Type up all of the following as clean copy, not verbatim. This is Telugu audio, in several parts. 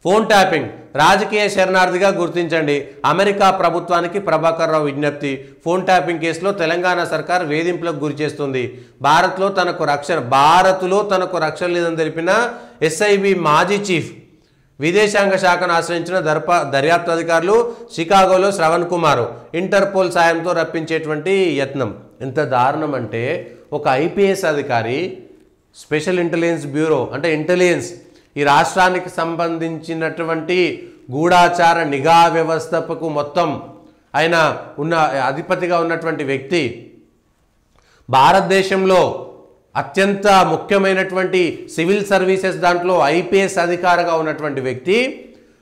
ఫోన్ ట్యాపింగ్ రాజకీయ శరణార్థిగా గుర్తించండి. అమెరికా ప్రభుత్వానికి ప్రభాకర్ రావు విజ్ఞప్తి. ఫోన్ ట్యాపింగ్ కేసులో తెలంగాణ సర్కార్ వేధింపులకు గురి చేస్తుంది. భారత్లో తనకు రక్షణ లేదని తెలిపిన ఎస్ఐబి మాజీ చీఫ్. విదేశాంగ శాఖను ఆశ్రయించిన దర్యాప్తు అధికారులు. షికాగోలో శ్రవణ్ కుమార్ ఇంటర్పోల్ సాయంతో రప్పించేటువంటి యత్నం. ఎంత దారుణం అంటే ఒక ఐపీఎస్ అధికారి స్పెషల్ ఇంటెలిజెన్స్ బ్యూరో అంటే ఇంటెలిజెన్స్ ఈ రాష్ట్రానికి సంబంధించినటువంటి గూఢాచార నిఘా వ్యవస్థకు మొత్తం ఆయన అధిపతిగా ఉన్నటువంటి వ్యక్తి, భారతదేశంలో అత్యంత ముఖ్యమైనటువంటి సివిల్ సర్వీసెస్ దాంట్లో ఐపీఎస్ అధికారిగా ఉన్నటువంటి వ్యక్తి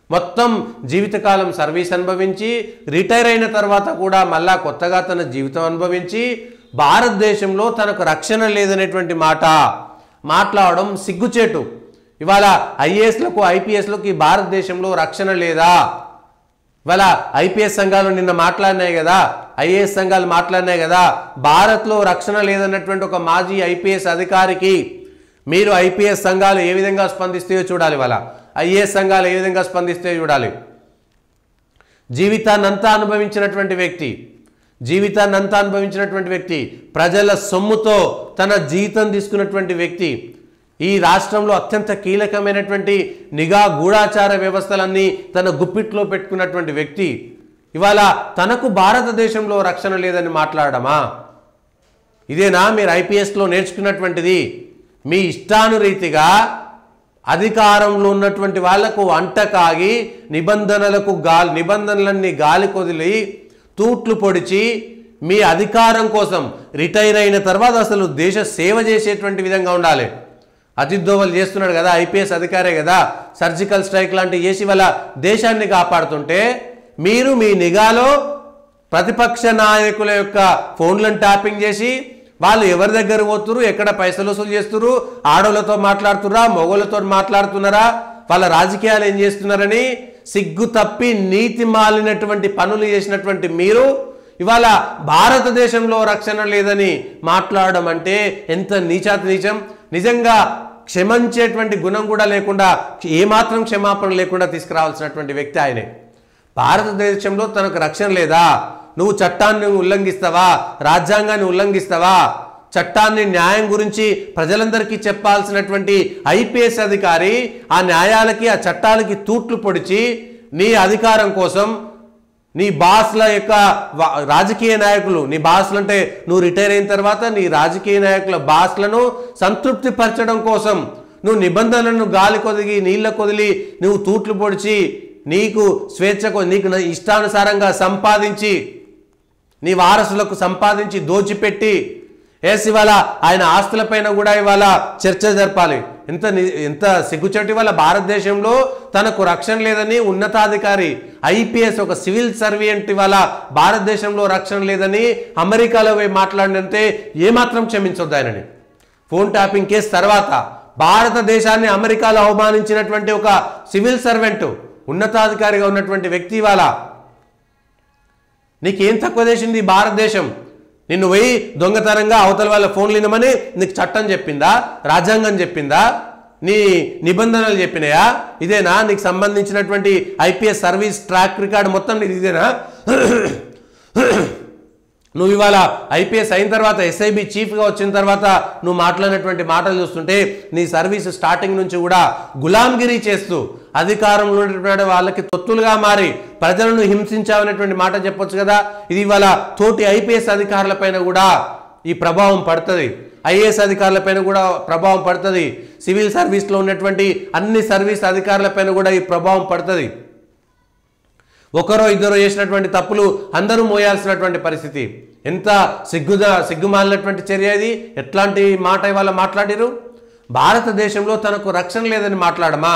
మొత్తం జీవితకాలం సర్వీస్ అనుభవించి రిటైర్ అయిన తర్వాత కూడా మళ్ళా కొత్తగా తన జీవితం అనుభవించి భారతదేశంలో తనకు రక్షణ లేదనేటువంటి మాట మాట్లాడడం సిగ్గుచేటు. ఇవాళ ఐఏఎస్లకు ఐపీఎస్లకు ఈ భారతదేశంలో రక్షణ లేదా? ఇవాళ ఐపీఎస్ సంఘాలు నిన్న మాట్లాడినాయి కదా, ఐఏఎస్ సంఘాలు మాట్లాడినాయి కదా, భారత్లో రక్షణ లేదన్నటువంటి ఒక మాజీ ఐపీఎస్ అధికారికి మీరు ఐపీఎస్ సంఘాలు ఏ విధంగా స్పందిస్తాయో చూడాలి. ఇవాళ ఐఏఎస్ సంఘాలు ఏ విధంగా స్పందిస్తాయో చూడాలి. జీవితాన్నంతా అనుభవించినటువంటి వ్యక్తి, ప్రజల సొమ్ముతో తన జీతం తీసుకున్నటువంటి వ్యక్తి, ఈ రాష్ట్రంలో అత్యంత కీలకమైనటువంటి నిఘా గూఢాచార వ్యవస్థలన్నీ తన గుప్పిట్లో పెట్టుకున్నటువంటి వ్యక్తి ఇవాళ తనకు భారతదేశంలో రక్షణ లేదని మాట్లాడమా? ఇదేనా మీరు ఐపీఎస్లో నేర్చుకున్నటువంటిది? మీ ఇష్టానురీతిగా అధికారంలో ఉన్నటువంటి వాళ్లకు అంటకాగి నిబంధనలన్నీ గాలి కొదిలి తూట్లు పొడిచి మీ అధికారం కోసం రిటైర్ అయిన తర్వాత అసలు దేశ సేవ చేసేటువంటి విధంగా ఉండాలి. అజిత్ దోవల్ చేస్తున్నాడు కదా, ఐపీఎస్ అధికారే కదా, సర్జికల్ స్ట్రైక్ లాంటివి చేసి వాళ్ళ దేశాన్ని కాపాడుతుంటే మీరు మీ నిఘాలో ప్రతిపక్ష నాయకుల యొక్క ఫోన్లను ట్యాపింగ్ చేసి వాళ్ళు ఎవరి దగ్గర పోతున్నారు, ఎక్కడ పైసలు వసూలు చేస్తున్నారు, ఆడోళ్ళతో మాట్లాడుతున్నారా, మొగోళ్ళతో మాట్లాడుతున్నారా, వాళ్ళ రాజకీయాలు ఏం చేస్తున్నారని సిగ్గు తప్పి నీతి మాలినటువంటి పనులు చేసినటువంటి మీరు ఇవాళ భారతదేశంలో రక్షణ లేదని మాట్లాడడం అంటే ఎంత నీచాతి నీచం. నిజంగా క్షమించేటువంటి గుణం కూడా లేకుండా, ఏమాత్రం క్షమాపణ లేకుండా తీసుకురావాల్సినటువంటి వ్యక్తి ఆయనే. భారతదేశంలో తనకు రక్షణ లేదా? నువ్వు చట్టాన్ని ఉల్లంఘిస్తావా? రాజ్యాంగాన్ని ఉల్లంఘిస్తావా? చట్టాన్ని న్యాయం గురించి ప్రజలందరికీ చెప్పాల్సినటువంటి ఐపీఎస్ అధికారి ఆ న్యాయాలకి ఆ చట్టాలకి తూట్లు పొడిచి నీ అధికారం కోసం నీ బాస్ల యొక్క రాజకీయ నాయకులు, నీ బాస్లు అంటే నువ్వు రిటైర్ అయిన తర్వాత నీ రాజకీయ నాయకుల బాస్లను సంతృప్తి పరచడం కోసం నువ్వు నిబంధనలను గాలి కొదిగి నీళ్ళ కొదిలి నువ్వు తూట్లు పొడిచి నీకు నీకు ఇష్టానుసారంగా సంపాదించి నీ వారసులకు సంపాదించి దోచిపెట్టి ఇవాళ ఆయన ఆస్తులపైన కూడా ఇవాళ చర్చ జరపాలి. ఎంత సిగ్గుచేటు. ఇవాళ భారతదేశంలో తనకు రక్షణ లేదని ఉన్నతాధికారి ఐపీఎస్ ఒక సివిల్ సర్వెంట్ ఇవాళ భారతదేశంలో రక్షణ లేదని అమెరికాలో పోయి మాట్లాడినంతే ఏమాత్రం క్షమించొద్దు ఆయనని. ఫోన్ ట్యాపింగ్ కేసు తర్వాత భారతదేశాన్ని అమెరికాలో అవమానించినటువంటి ఒక సివిల్ సర్వెంట్ ఉన్నతాధికారిగా ఉన్నటువంటి వ్యక్తి ఇవాళ నీకేం తక్కువ చేసింది భారతదేశం? నిన్ను పోయి దొంగతనంగా అవతల వాళ్ళ ఫోన్లు వినమని నీకు చట్టం చెప్పిందా? రాజ్యాంగం చెప్పిందా? నీ నిబంధనలు చెప్పినాయా? ఇదేనా నీకు సంబంధించినటువంటి ఐపీఎస్ సర్వీస్ ట్రాక్ రికార్డు మొత్తం నీకు ఇదేనా? నువ్వు ఇవాళ ఐపీఎస్ అయిన తర్వాత ఎస్ఐబి చీఫ్గా వచ్చిన తర్వాత నువ్వు మాట్లాడినటువంటి మాటలు చూస్తుంటే నీ సర్వీసు స్టార్టింగ్ నుంచి కూడా గులాంగిరి చేస్తూ అధికారంలో ఉన్నటువంటి వాళ్ళకి తొత్తులుగా మారి ప్రజలను హింసించావనేటువంటి మాట చెప్పొచ్చు కదా. ఇది ఇవాళ తోటి ఐపీఎస్ అధికారులపైన కూడా ఈ ప్రభావం పడుతుంది, ఐఏఎస్ అధికారులపైన కూడా ప్రభావం పడుతుంది, సివిల్ సర్వీస్లో ఉన్నటువంటి అన్ని సర్వీస్ అధికారులపైన కూడా ఈ ప్రభావం పడుతుంది. ఒకరో ఇద్దరో చేసినటువంటి తప్పులు అందరూ మోయాల్సినటువంటి పరిస్థితి. ఎంత సిగ్గుమాలినటువంటి చర్య ఇది. ఎట్లాంటి మాట ఇవాళ మాట్లాడిరు? భారతదేశంలో తనకు రక్షణ లేదని మాట్లాడమా?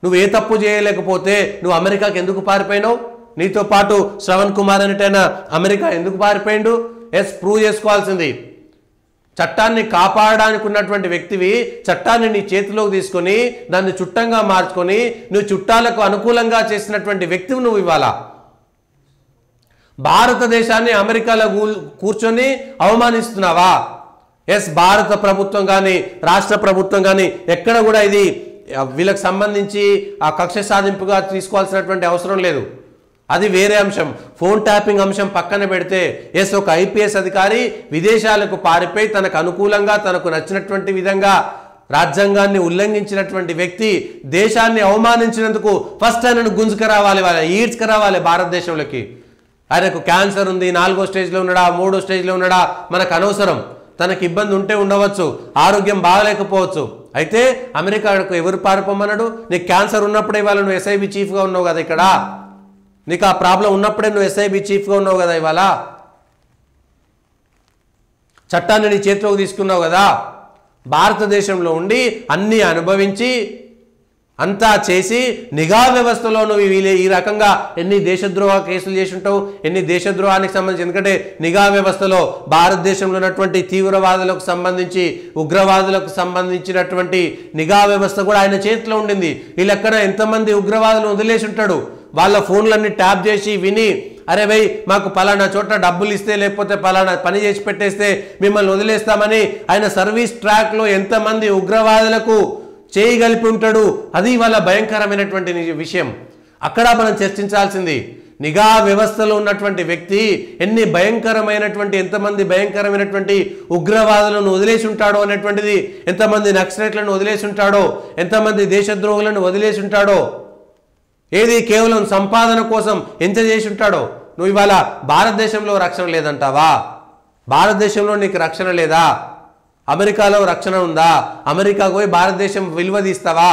నువ్వు ఏ తప్పు చేయలేకపోతే నువ్వు అమెరికాకి ఎందుకు పారిపోయినావు? నీతో పాటు శ్రవణ్ కుమార్ అనేటైనా అమెరికా ఎందుకు పారిపోయిండు? ప్రూవ్ చేసుకోవాల్సింది. చట్టాన్ని కాపాడడానికి ఉన్నటువంటి వ్యక్తివి చట్టాన్ని నీ చేతిలోకి తీసుకొని దాన్ని చుట్టంగా మార్చుకొని నువ్వు చుట్టాలకు అనుకూలంగా చేసినటువంటి వ్యక్తివి నువ్వు. ఇవాళ భారతదేశాన్ని అమెరికాలో కూర్చొని అవమానిస్తున్నావా? భారత ప్రభుత్వం కానీ రాష్ట్ర ప్రభుత్వం కానీ ఎక్కడ కూడా ఇది వీళ్ళకి సంబంధించి ఆ కక్ష సాధింపుగా తీసుకోవాల్సినటువంటి అవసరం లేదు. అది వేరే అంశం. ఫోన్ ట్యాపింగ్ అంశం పక్కన పెడితే ఎస్, ఒక ఐపీఎస్ అధికారి విదేశాలకు పారిపోయి తనకు అనుకూలంగా తనకు నచ్చినటువంటి విధంగా రాజ్యాంగాన్ని ఉల్లంఘించినటువంటి వ్యక్తి దేశాన్ని అవమానించినందుకు ఫస్ట్ ఆయనను గుంజుకురావాలి, ఈడ్చుకురావాలి భారతదేశంలోకి. ఆయనకు క్యాన్సర్ ఉంది, 4వ స్టేజ్లో ఉన్నాడా 3వ స్టేజ్లో ఉన్నాడా మనకు అనవసరం. తనకు ఇబ్బంది ఉంటే ఉండవచ్చు, ఆరోగ్యం బాగలేకపోవచ్చు. అయితే అమెరికాకు ఎవరు పారిపోమన్నాడు? నీకు క్యాన్సర్ ఉన్నప్పుడే ఇవాళ నువ్వు ఎస్ఐబి చీఫ్గా ఉన్నావు కదా, ఇక్కడ నీకు ఆ ప్రాబ్లం ఉన్నప్పుడే నువ్వు ఎస్ఐబి చీఫ్గా ఉన్నావు కదా, ఇవాళ చట్టాన్ని నీ చేతిలోకి తీసుకున్నావు కదా. భారతదేశంలో ఉండి అన్నీ అనుభవించి అంతా చేసి నిఘా వ్యవస్థలో నువ్వు ఈ రకంగా ఎన్ని దేశద్రోహ కేసులు చేసి ఉంటావు, ఎన్ని దేశద్రోహానికి సంబంధించి. ఎందుకంటే నిఘా వ్యవస్థలో భారతదేశంలో ఉన్నటువంటి తీవ్రవాదులకు సంబంధించి ఉగ్రవాదులకు సంబంధించినటువంటి నిఘా వ్యవస్థ కూడా ఆయన చేతిలో ఉండింది. ఈ లెక్కన ఎంతమంది ఉగ్రవాదులు వదిలేసి ఉంటాడు. వాళ్ళ ఫోన్లన్నీ ట్యాప్ చేసి విని, అరే భయ్ మాకు పలానా చోట డబ్బులు ఇస్తే లేకపోతే పలానా పని చేసి పెట్టేస్తే మిమ్మల్ని వదిలేస్తామని ఆయన సర్వీస్ ట్రాక్లో ఎంతమంది ఉగ్రవాదులకు చేయగలిపి ఉంటాడు. అది వాళ్ళ భయంకరమైనటువంటి విషయం. అక్కడ మనం చర్చించాల్సింది నిఘా వ్యవస్థలో ఉన్నటువంటి వ్యక్తి ఎన్ని భయంకరమైనటువంటి ఎంతమంది భయంకరమైనటువంటి ఉగ్రవాదులను వదిలేసి ఉంటాడో అనేటువంటిది, ఎంతమంది నక్సలైట్లను వదిలేసి ఉంటాడో, ఎంతమంది దేశద్రోహులను వదిలేసి ఉంటాడో, ఏది కేవలం సంపాదన కోసం ఎంత చేసి ఉంటాడో. నువ్వు ఇవాళ భారతదేశంలో రక్షణ లేదంటావా? భారతదేశంలో నీకు రక్షణ లేదా? అమెరికాలో రక్షణ ఉందా? అమెరికాకు పోయి భారతదేశం విలువ తీస్తావా?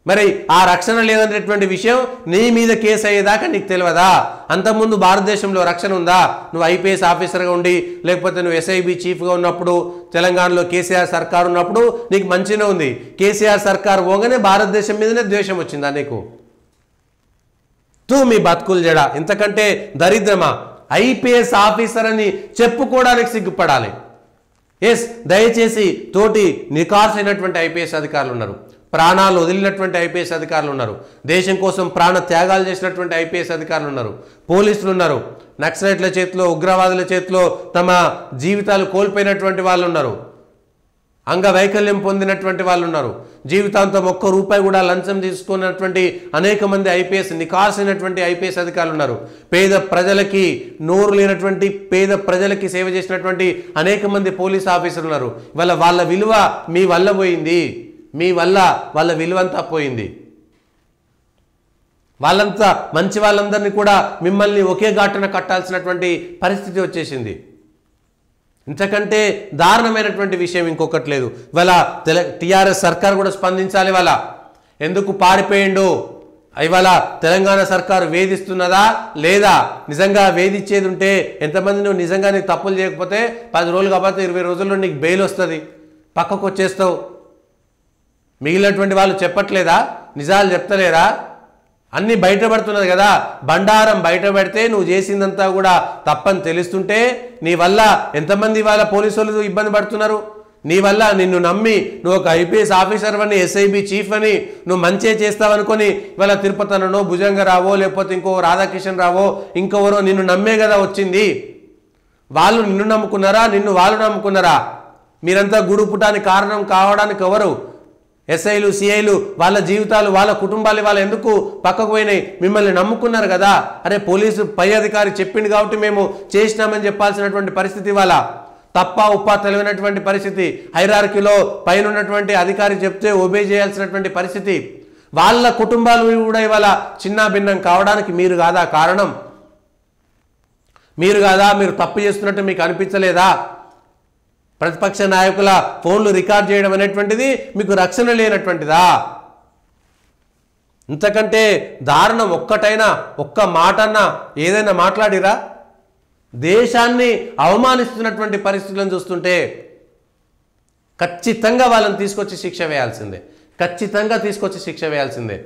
మరి ఆ రక్షణ లేదనేటువంటి విషయం నీ మీద కేసు అయ్యేదాకా నీకు తెలియదా? అంతకుముందు భారతదేశంలో రక్షణ ఉందా? నువ్వు ఐపీఎస్ ఆఫీసర్గా ఉండి లేకపోతే నువ్వు ఎస్ఐబి చీఫ్గా ఉన్నప్పుడు, తెలంగాణలో కేసీఆర్ సర్కార్ ఉన్నప్పుడు నీకు మంచిగా ఉంది. కేసీఆర్ సర్కార్ పోగానే భారతదేశం మీదనే ద్వేషం వచ్చిందా నీకు? మీ బతుకులు జడ. ఇంతకంటే దరిద్రమా? ఐపీఎస్ ఆఫీసర్ అని చెప్పుకోవడానికి సిగ్గుపడాలి. ఎస్, దయచేసి తోటి నికార్సైనటువంటి ఐపీఎస్ అధికారులు ఉన్నారు, ప్రాణాలు వదిలినటువంటి ఐపీఎస్ అధికారులు ఉన్నారు, దేశం కోసం ప్రాణ త్యాగాలు చేసినటువంటి ఐపీఎస్ అధికారులు ఉన్నారు, పోలీసులు ఉన్నారు, నక్సలైట్ల చేతిలో ఉగ్రవాదుల చేతిలో తమ జీవితాలు కోల్పోయినటువంటి వాళ్ళు ఉన్నారు, అంగవైకల్యం పొందినటువంటి వాళ్ళు ఉన్నారు, జీవితాంతం ₹1 కూడా లంచం తీసుకున్నటువంటి అనేక మంది ఐపీఎస్ నికార్సైనటువంటి ఐపీఎస్ అధికారులు ఉన్నారు. పేద ప్రజలకి నోరు లేనటువంటి పేద ప్రజలకి సేవ చేసినటువంటి అనేక మంది పోలీస్ ఆఫీసర్లు ఉన్నారు. ఇవాళ వాళ్ళ విలువ మీ వల్ల పోయింది, మీ వల్ల వాళ్ళ విలువంతా పోయింది. వాళ్ళంతా మంచి వాళ్ళందరినీ కూడా మిమ్మల్ని ఒకే ఘాటున కట్టాల్సినటువంటి పరిస్థితి వచ్చేసింది. ఇంతకంటే దారుణమైనటువంటి విషయం ఇంకొకటి లేదు. ఇవాళ టీఆర్ఎస్ సర్కార్ కూడా స్పందించాలి. వాళ్ళ ఎందుకు పారిపోయిండు? ఇవాళ తెలంగాణ సర్కారు వేధిస్తున్నదా లేదా? నిజంగా వేధించేది ఉంటే ఎంతమంది నువ్వు నిజంగా నీకు తప్పులు చేయకపోతే 10 రోజులు కాకపోతే 20 రోజుల్లో నీకు బెయిల్ వస్తుంది, పక్కకు వచ్చేస్తావు. మిగిలినటువంటి వాళ్ళు చెప్పట్లేదా? నిజాలు చెప్తలేరా? అన్నీ బయటపడుతున్నది కదా. బండారం బయటపడితే నువ్వు చేసిందంతా కూడా తప్పని తెలుస్తుంటే నీ వల్ల ఎంతమంది వాళ్ళ పోలీసులు ఇబ్బంది పడుతున్నారు. నీ వల్ల నిన్ను నమ్మి నువ్వు ఒక ఐపీఎస్ ఆఫీసర్ అని, ఎస్ఐబి చీఫ్ అని నువ్వు మంచి చేస్తావనుకొని ఇవాళ తిరుపతనో భుజంగరావో లేకపోతే ఇంకో రాధాకిషన్ రావో ఇంకెవరో నిన్ను నమ్మే కదా వచ్చింది. వాళ్ళు నిన్ను నమ్ముకున్నారా? నిన్ను వాళ్ళు నమ్ముకున్నారా? మీరంతా గుడు పుటానికి కారణం కావడానికి ఎవరు? ఎస్ఐలు సిఐలు వాళ్ళ జీవితాలు వాళ్ళ కుటుంబాలు వాళ్ళ ఎందుకు పక్కకు పోయినాయి? మిమ్మల్ని నమ్ముకున్నారు కదా. అరే పోలీసు పై అధికారి చెప్పింది కాబట్టి మేము చేసినామని చెప్పాల్సినటువంటి పరిస్థితి, వాళ్ళ తప్ప ఉప్ప తెలియనటువంటి పరిస్థితి, హైరార్కీలో పైన ఉన్నటువంటి అధికారి చెప్తే ఒబే చేయాల్సినటువంటి పరిస్థితి. వాళ్ళ కుటుంబాలు కూడా ఇవాళ చిన్న భిన్నం కావడానికి మీరు కాదా కారణం? మీరు కాదా? మీరు తప్పు చేస్తున్నట్టు మీకు అనిపించలేదా? ప్రతిపక్ష నాయకుల ఫోన్లు రికార్డ్ చేయడం అనేటువంటిది మీకు రక్షణ లేనటువంటిదా? ఇంతకంటే దారుణం ఒక్కటైనా ఒక్క మాటన్నా ఏదైనా మాట్లాడిరా? దేశాన్ని అవమానిస్తున్నటువంటి పరిస్థితులను చూస్తుంటే ఖచ్చితంగా వాళ్ళని తీసుకొచ్చి శిక్ష వేయాల్సిందే, ఖచ్చితంగా తీసుకొచ్చి శిక్ష వేయాల్సిందే.